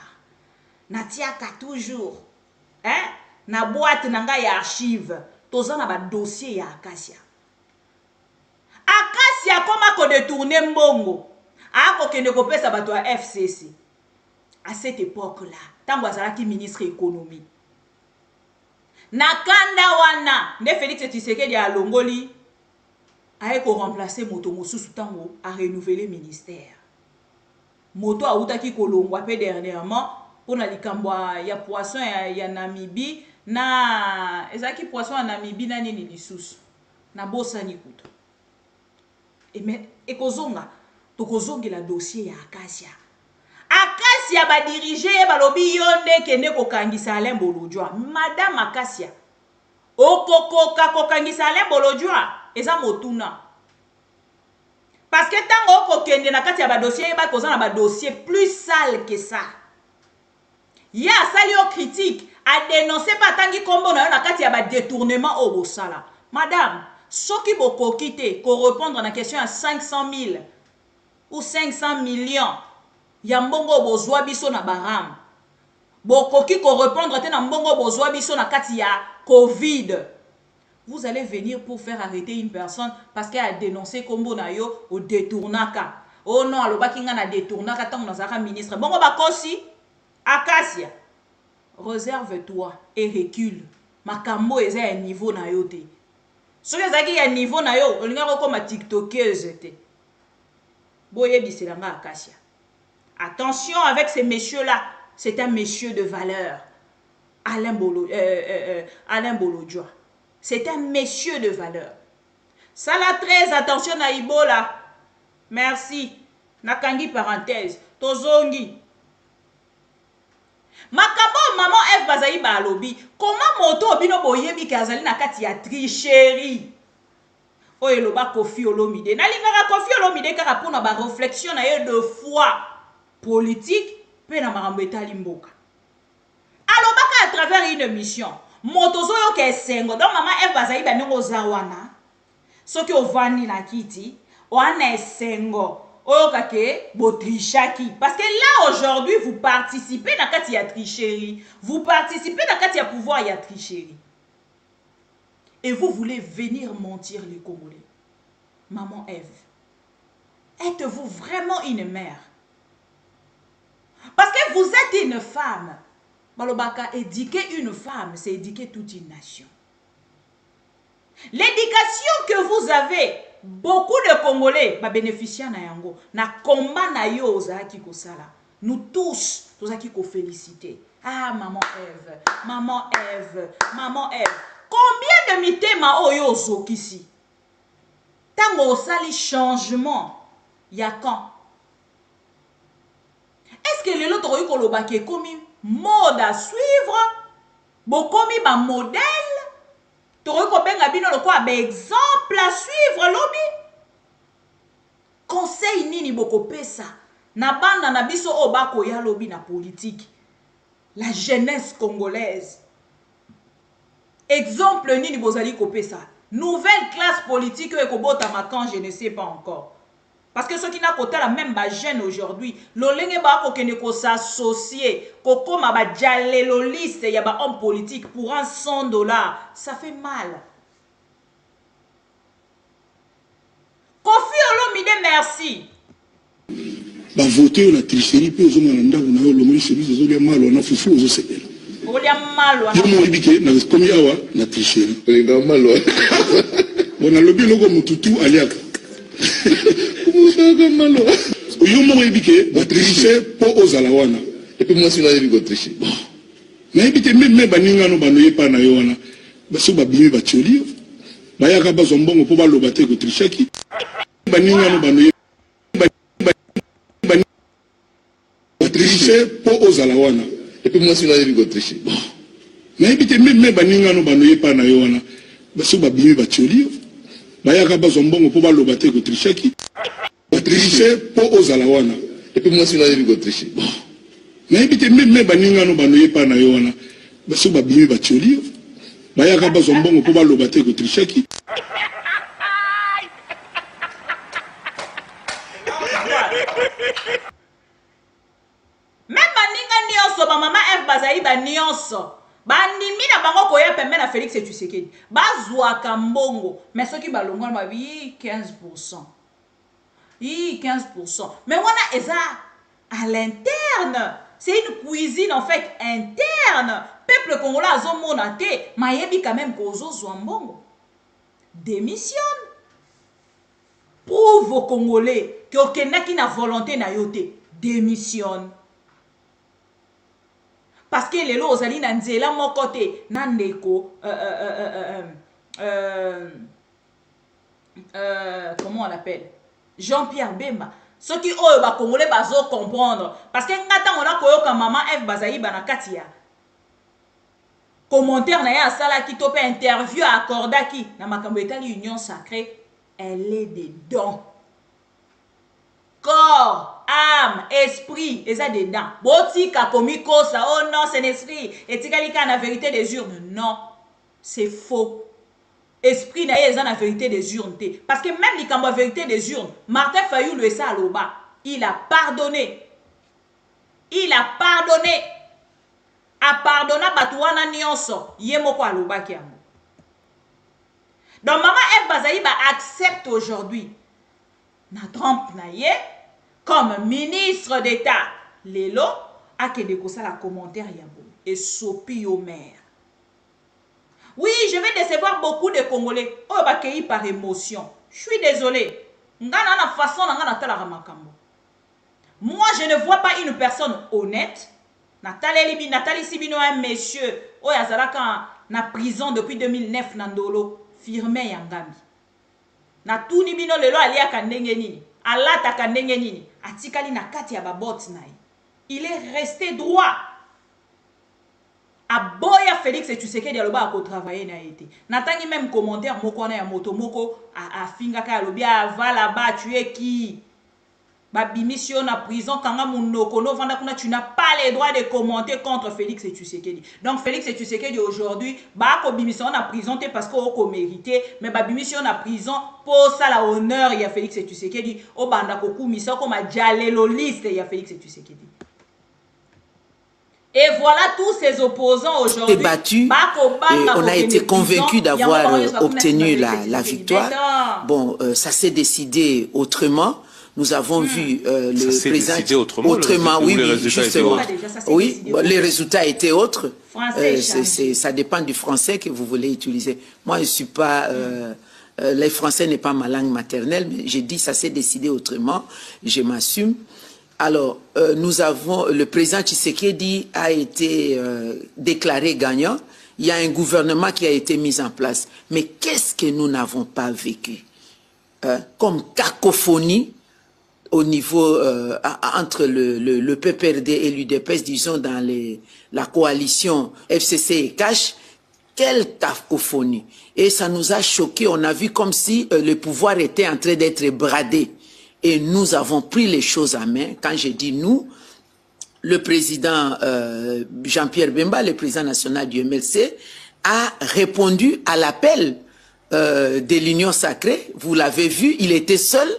Natiaka toujours. Hein? Na boîte nanga ya archive. Toza na ba dossier ya Acacia. Acacia koma ko détourner mbongo. Ako kende ko pesa bato ya FCC. À cette époque-là, tango azalaki ministre économie. Na kanda wana, nde Félix Tshisekedi a longoli a remplacer moto mosusu tango a renouveler ministère. Moto a utaki kolongwa pe dernièrement pour na likambwa ya poisson ya Namibie na ezaki poisson ya Namibie na nini lisusu na bosani kuto. Et kozonga tokozongela dossier ya Acacia. Acacia ba diriger balobi yonde kende kokangisa Alain Bolojwa. Madame Acacia okokoka kokangisa Alain Bolojwa eza motuna. Parce que tango okokende na kati ya ba dossier ba kozana ba dossier plus sale que ça. Ya sali o critique a dénoncé pa tangi kombo na yo na kati ya ba détournement au bosala. Madame, soki bokoki te ko répondre na question à 500 000 ou 500 millions ya mbongo bozwa biso na baram. Bokoki ko répondre te na mbongo bozwa biso na kati ya Covid. Vous allez venir pour faire arrêter une personne parce qu'elle a dénoncé kombo na yo au détournaka. Oh non, alobaki nga na détournaka tango nazaka ministre. Bongo bakosi Acacia. Réserve-toi et recule. Makambo eza ya niveau na yo te. Soki ezaki ya niveau na yo, olinga ko ma tiktokeuse te. Boye biselanga Acacia. Attention avec ces messieurs-là. C'est un monsieur de valeur. Alain Bolojwa. C'est un monsieur de valeur. Ça là, très attention à Ibola. Merci. Nakangi parenthèse. Tozongi. Makabo maman F bazayi ba alobi. Comment moto bino boyebi kazali na kati ya tricherie? Oye loba Kofi Olomide. Nalingaka Kofi Olomide kaka pona ba réflexion na yo de foi politique pe na makambo etali mboka. Alobaka à travers une mission. Motozo yo ke sengo. Donc maman F bazayi ba ndongo zawana. Soki ovani na kiti, oana sengo. Oyo kake botrichaki. Parce que là aujourd'hui vous participez na kati ya tricherie. Vous participez na kati ya pouvoir ya tricherie. Et vous voulez venir mentir les Congolais. Maman Ève, êtes-vous vraiment une mère? Parce que vous êtes une femme. Balobaka, éduquer une femme, c'est éduquer toute une nation. L'éducation que vous avez, beaucoup de Congolais bénéficient na yango. Na combat na yo ozaki kosala. Nous tous, ozaki ko féliciter. Ah, maman Ève, maman Ève, maman Ève. Combien de mitema oyo ozokisi? Tango osali changement, ya quand? Est-ce que lelo toroyi kolobaki ekomi mode à suivre? Bokomi ba modèle? Toroyi kobenga bino lokwa ba exemple à suivre lobi? Conseil nini bokopesa na banda na biso obako ya lobi na politique? La jeunesse congolaise. Exemple nini bozali kopesa? Nouvelle classe politique ekobota makan, je ne sais pas encore. Parce que ceux qui n'a pas la même jeune aujourd'hui, l'olenge ba ko kene ko s'associer, ko koma ba jalelo liste ya ba homme politique pour un $100, ça fait mal. Kofi Olomide, merci. Ba voter la tricherie pe zo nganda na yo lo mo service zo le malo na fufu zo sebela. Olia malo na. Yo mo ibike na komi awa na tricherie. Olinga malo. Bona lobi logo mututu aliaka. Comment malo? Yo mo ibike ba tricher po ozala wana. Et puis moi si na yebi ko tricher. Na ibike même baninga no banoye pa na yo wana. Ba so ba bimi ba tioli. Ba yaka ba zombongo po ba lobate ko trichaki. Baninga no banoye tricher pour ozala wana. Et puis moi si na yebi ko tricher. Na ebite même baninga no banoye pa na yo wana. Ba so ba bimi ba tioli. Ba yaka ba zombongo po ba lobate ko trichaki. tricher pour aux alawana. Et puis moi, si on a tricher. Bon. Mais même baninga no banoye pa na yo wana. Baso babimi ba tioli. Baya ka bazo mbongo ko ba lobate ko tricher ki. Même baninga nyonso ba mama F Bazaïba nyonso. Bandimi na bango koya pembe na Félix Tshisekedi. Bazwaka mbongo. Mais ceux qui balongo na bi 15%. 15%. Mais on a ça à l'interne. C'est une cuisine en fait interne. Peuple congolais a zomonate. Mayebi quand même kozo zwambongo. Démissionne. Prouve aux Congolais que aucun qui n'a volonté na yote. Démissionne. Parce que les lots ali na nzela mon côté nandeko comment on l'appelle Jean-Pierre Bemba ceux qui oyo ba congolais bazo comprendre parce que ngata on a koyoka maman F Bazaïba na katia commentaire na ya sala ki topé interview accorda ki na makambo etali union sacrée elle est dedans. Corps, âme, esprit, et ça dedans. Botika komiko ça, oh non, c'est l'esprit. Et tikalika na vérité des urnes. Non, c'est faux. Esprit na yé la vérité des urnes. Parce que même les la vérité des urnes, Martin Fayou le sa aloba, il a pardonné. Il a pardonné. A pardonné batouana nyonso, yé moko aloba ki amo. Donc maman F Bazaïba accepte aujourd'hui na Trump na ye comme ministre d'État lelo akende kosala commentaire yabo et sopi au maire. Oui, je vais décevoir beaucoup de Congolais. Oh bakei par émotion. Je suis désolé. Ngana na façon na ngana tala makambo. Moi je ne vois pas une personne honnête. Nathalie Sibino un monsieur oh yazalaka na prison depuis 2009 na ndolo firme yangami. Na tuni bino lelo aliaka ndenge nini alataka ndenge nini atikali na kati ya babot na ye. Il est resté droit. Aboya Félix Tshisekedi aloba ko travailler na été. Natangi même commentaire moko na ya moto moko a fingaka alobi avala ba tu es qui babimission na prison kanga munoko no vanda kuna tu n'as pas les droits de commenter contre Félix Tshisekedi. Donc Félix Tshisekedi aujourd'hui ba ko bimission na prison te parce que ko mérité mais babimission na prison pour ça la honneur ya Félix Tshisekedi o banda ko kumisa ko ma jalelo liste ya Félix Tshisekedi. Et voilà tous ces opposants aujourd'hui battus. On a été convaincus d'avoir obtenu la victoire. Bon, ça s'est décidé autrement. Nous avons vu le président autrement, oui, justement. Oui, les résultats étaient autres. Ça dépend du français que vous voulez utiliser. Moi, je ne suis pas... le français n'est pas ma langue maternelle, mais j'ai dit ça s'est décidé autrement. Je m'assume. Alors, nous avons... Le président Tshisekedi a été déclaré gagnant. Il y a un gouvernement qui a été mis en place. Mais qu'est-ce que nous n'avons pas vécu comme cacophonie au niveau entre le PPRD et l'UDPS, disons dans la coalition FCC et CACH, quelle cacophonie. Et ça nous a choqués, on a vu comme si le pouvoir était en train d'être bradé. Et nous avons pris les choses en main. Quand je dis nous, le président Jean-Pierre Bemba, le président national du MLC, a répondu à l'appel de l'Union sacrée. Vous l'avez vu, il était seul.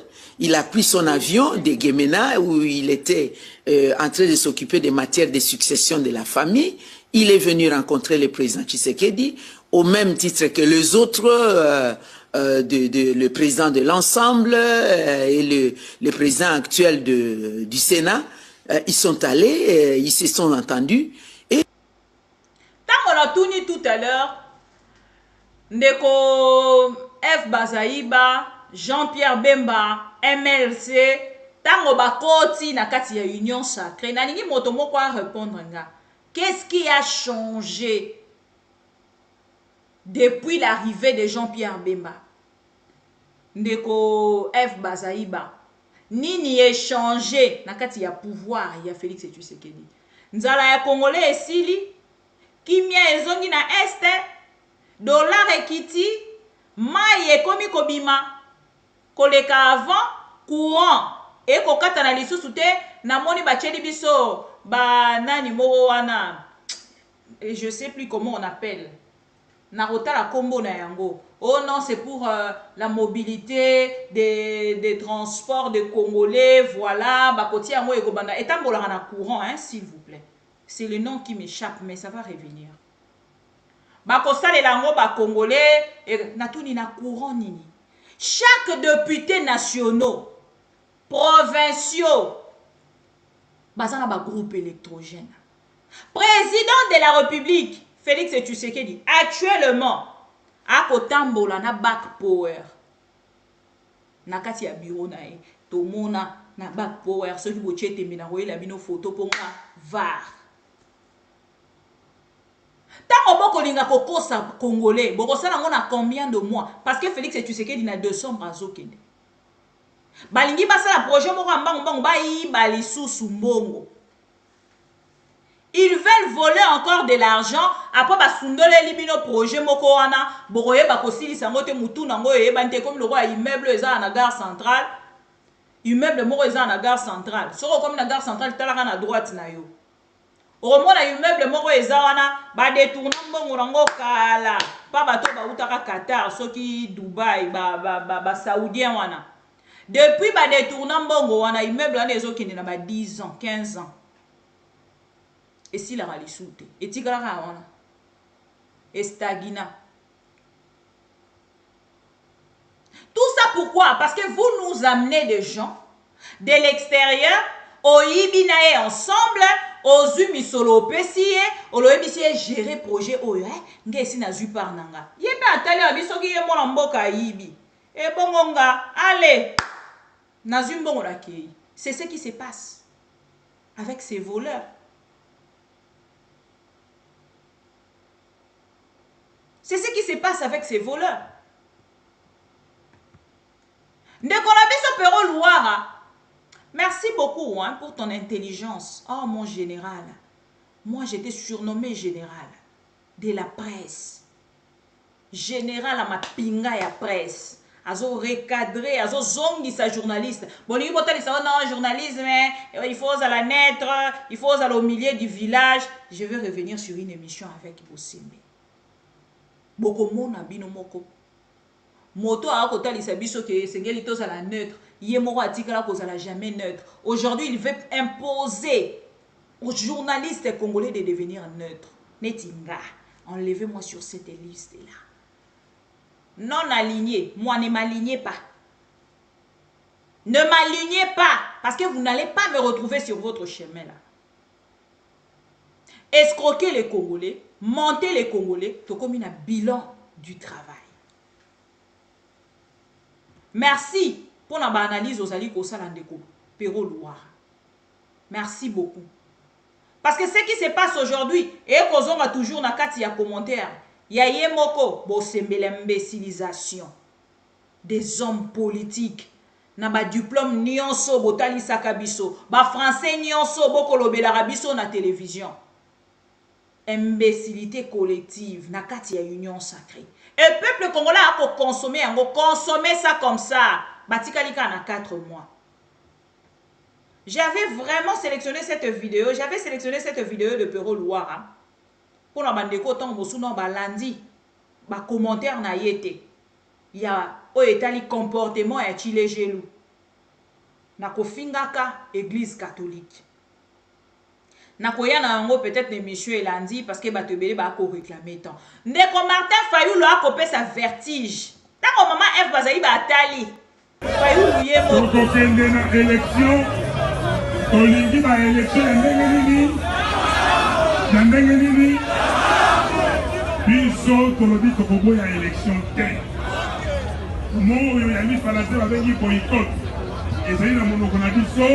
Il a pris son avion de Guémena où il était en train de s'occuper des matières de succession de la famille. Il est venu rencontrer le président Tshisekedi au même titre que les autres, le président de l'ensemble et le président actuel du Sénat. Ils sont allés, ils se sont entendus. Et... Tant qu'on a tourné tout à l'heure, Ndeko F Bazaïba, Jean-Pierre Bemba, MLC, tango bakoti na kati ya Union Sacrée. Naningi moto moko a répondre nga. Qu'est-ce qui a changé depuis l'arrivée de Jean-Pierre Bemba? Ndeko F Bazaïba. Nini est changé na kati ya pouvoir ya Félix Tshisekedi. Nzala ya Congolais esili, kimia ezongi na este, dollar ekiti, mai ekomi kobima. Koleka avant, courant et kokata na lisusu te namoni bacheli biso ba nani moko wana je sais plus comment on appelle narota la combo na yango. Oh non, c'est pour la mobilité des transports des Congolais, voilà, bakoti yango ekobanda etambola na courant hein, s'il vous plaît. C'est le nom qui m'échappe mais ça va revenir. Bakosale lango ba Congolais natuni na courant nini. Chaque député nationaux, provinciaux, bazana ba groupe électrogène. Président de la République, Félix Tshisekedi, actuellement, à kotambola na back power. Na kati ya bureau na e, tomona na back power, ceux qui boche temina roela bino photo ponga var. Tant oboko linga kokosa congolais, boko sala ngona combien de mois? Parce que Félix Tshisekedi na 200 brazo kende. Balingi basala projet moko mbango ba yi bali susu mbongo. Ils veulent voler encore de l'argent après basundole libino projet moko wana bokoye bakosili sango te mutu nango yebante comme le roi immeuble eza na gare centrale. Immeuble moko eza na gare centrale. Soko comme na gare centrale talaka na droite na yo. Omona immeuble moko eza wana ba détourna mbongo nango kala. Pa bato ba utaka Qatar, soki Dubai, ba saoudien wana. Depuis ba détourna mbongo wana immeuble wana ezokende na ba 10 ans, 15 ans. Et si la ralissoute, et tigara wana, et stagina. Tout ça pourquoi? Parce que vous nous amenez des gens de l'extérieur, au Ibinae ensemble, aux Umisolo Pessie, au Loebisie gérer projet OE, n'gesi na zu par nanga. Yebe atali abisoki ye mona mboka Ibi. Et bongonga, allez, nazumbo rakei. C'est ce qui se passe avec ces voleurs. C'est ce qui se passe avec ces voleurs. Ndekonabiso Pero Louara, merci beaucoup hein, pour ton intelligence. Oh mon général, moi j'étais surnommé général de la presse. Général à ma pinga ya presse. Azo recadré, azo zongi sa journaliste. Bon, il faut non journalisme, il faut à la naître, il faut aller au milieu du village. Je vais revenir sur une émission avec Bosimbe. Boko mona bino moko moto a kota lisabiso ke sengeli to la neutre yé moko atikala ko la jamais neutre. Aujourd'hui il veut imposer aux journalistes congolais de devenir neutres. Netinga, enlevez-moi sur cette liste là. Non aligné, moi ne m'alignez pas. Ne m'alignez pas parce que vous n'allez pas me retrouver sur votre chemin là. Escroquer les Congolais, monter les Congolais, tout comme un bilan du travail. Merci pour notre analyse aux alliés au Salandeko, Pero Louara. Merci beaucoup. Parce que ce qui se passe aujourd'hui, et qu'on a toujours na kati ya commentaire, il y a yemoko, bo sembe l'imbécilisation des hommes politiques. Na ba diplôme nyonso botali sakabiso, ba français nyonso bokolobela rabiso na télévision. Imbécilité collective, na kati ya union sacrée. Et le peuple congolais a consommé ça comme ça. Batikalika na 4 mois. J'avais vraiment sélectionné cette vidéo. J'avais sélectionné cette vidéo de Pero Louara. Pour la bande de coton, ba lundi, ba commentaire na yete. Il y a etali comportement et chile gelou. Na kofingaka église catholique. Nakoya na yango peut-être les messieurs lundi parce que batebele ba ko réclamer tant. Ndeko Martin Fayulu a copé sa vertige. Tant maman F bazali ba atali. Fayulu yemo. Donc okende na élection. Olingi ba élection ndenge nini. Biso tolobi tokoboya élection te. Mo yo yali falaise ba bengi boycott. Ezali na monoko na biso.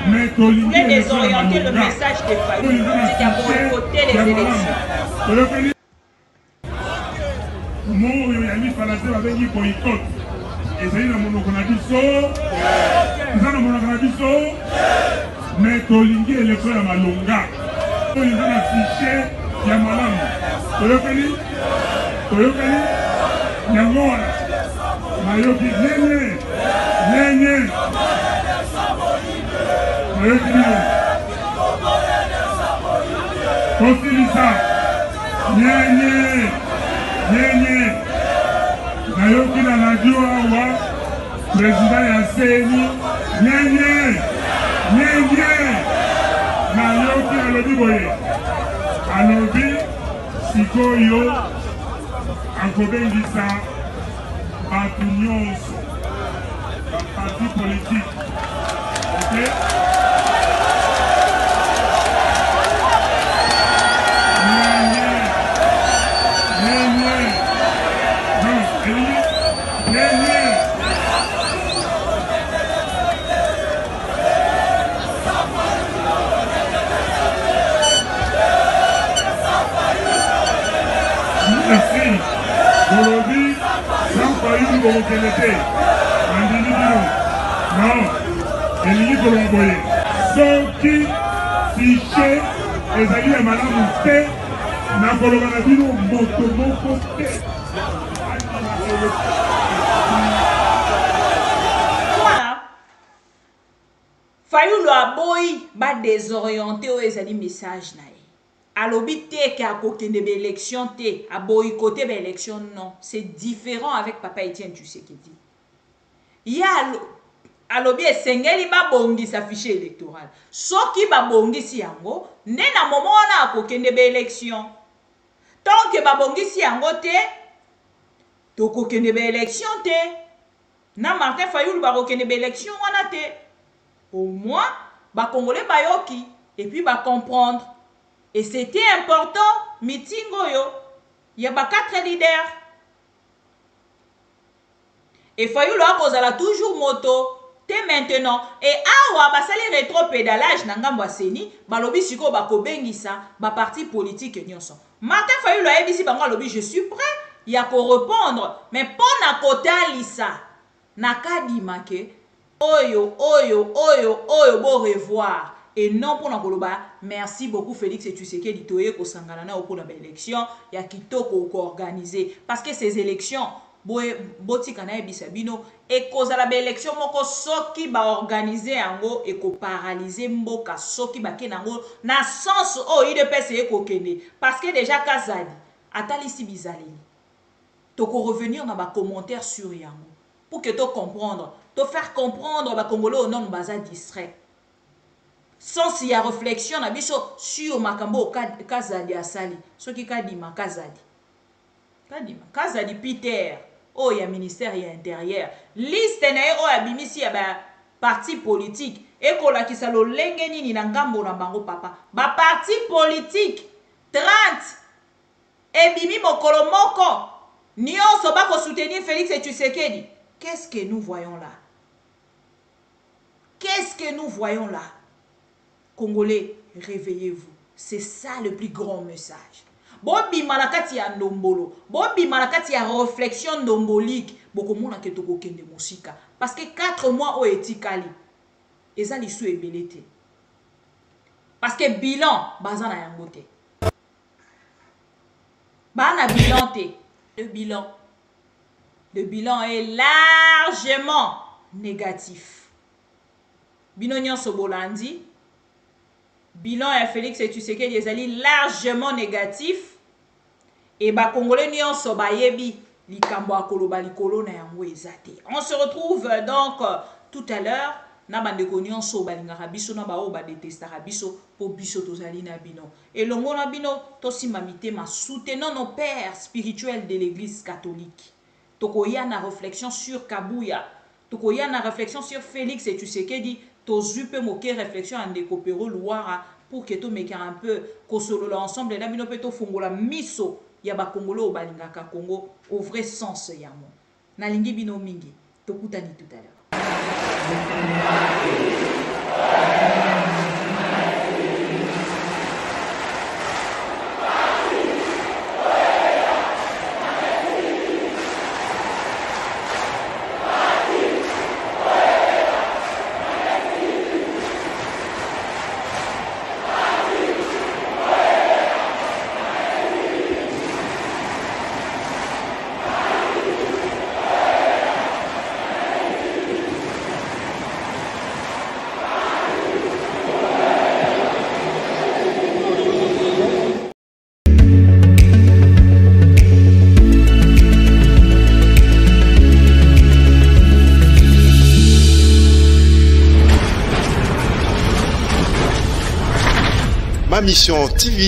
Mais Tolingi est désorienté le message de Fayulu. C'est à boycotter les élections. Mo yo yali falaise ba bengi boycott. Ezali na monoko na biso. Ezali na monoko na biso. Mais tolingi élection ya malonga. Tolingi na fichier ya malamu. Toyokani yango wana Nayoki Nyenye. Nyenye. Nayoki Nyenye. Kosilisa. Nyenye. Nyenye. Nayoki na radio awa. Président ya CENI. Nyenye. Nyenye. Nayoki alobi boye. Alobi sikoyo. Akobengisa. Bato nyonso. Parti politique. Ok? Merci. Aujourd'hui, sans faillir pour vous connaître. Non, elingi koloba boye soki fiche ezali ya malamu te na koloba na bino moto moko te. Voilà. Fayulu aboyi ba désorienté o ezali message na ye. Alobi te ke akokende be élection te, a boycotté be élection non. C'est différent avec Papa Etienne Tshisekedi. Ya alobi esengeli babongisa fichier électoral. Soki babongisi yango, nde na moment wana akokende be élection. Tant que babongisi yango te, tokokende be élection te. Na Martin Fayulu bakokende be élection wana te. Au moins, ba Congolais bayoki et puis ba comprendre. Et c'était important, meeting oyo, y a ba 4 leaders. Et Fayulu a kozala toujours moto. Te maintenant. Et awa basali rétro-pédalage na ngambo CENI, balobi siko bakobengisa ba parti politique nyonso. Martin Fayulu a ebisi bango lobi je suis prêt, ya ko répondre, mais pona kotalisa na kadima ke oyo bo revoir. Et non pour Nakoloba, merci beaucoup Félix et Tshisekedi Toye ko sangana na pour la élection, ya kitoko ko organiser parce que ces élections botika na ebisa bino et cause la élection moko soki ba organiser yango et ko paralyser mboka soki ba kenango na sens o IDPS e ko kende parce que déjà Kazadi atalisi bizaleli. To ko revenir na ba commentaire sur yango pour que to comprendre, to faire comprendre ba Congolais au non baza distrait. Sans y a réflexion na biso sur makambo Kazadi asali soki kadima Kazadi Peter oh ya ministère ya intérieur liste na o abimisi ya ba parti politique et ko la kisalo lenge nini na ngambo na bango papa ba parti politique 30 et bimi mokolo moko nyonso ba ko soutenir Félix et Tshisekedi. Qu'est-ce que nous voyons là? Qu'est-ce que nous voyons là? Congolais, réveillez-vous. C'est ça le plus grand message. Bobi malakati ya ndombolo, bobi malakati ya réflexion ndombolique, boko mona ke toko kende musika parce que 4 mois o etikali. Eza lisu ebelete. Parce que bilan baza na yango te. Bana bilan te. Le bilan est largement négatif. Bino nyonso bolandi. Bilan à Félix et Tshisekedi ezali largement négatif et ba Congolais nyonso bayebi likambo akoloba likolo na yango ezate. On se retrouve donc tout à l'heure na bandeko nyonso balingaka biso na ba o ba détestaka biso po biso tozali na bino. Et longo na bino tosima mitema soutenons nos pères spirituels de l'église catholique. Tokoya na réflexion sur Kabuya, tokoya na réflexion sur Félix et Tshisekedi. Tozupe moke réflexion en décopéro louara pour que to meke un peu kosolo ensemble na bino peto fongola miso ya ba Congolo balingaka Congo au vrai sens yamo. Na lingi bino mingi tokutani tout à l'heure. Ma Mission TV.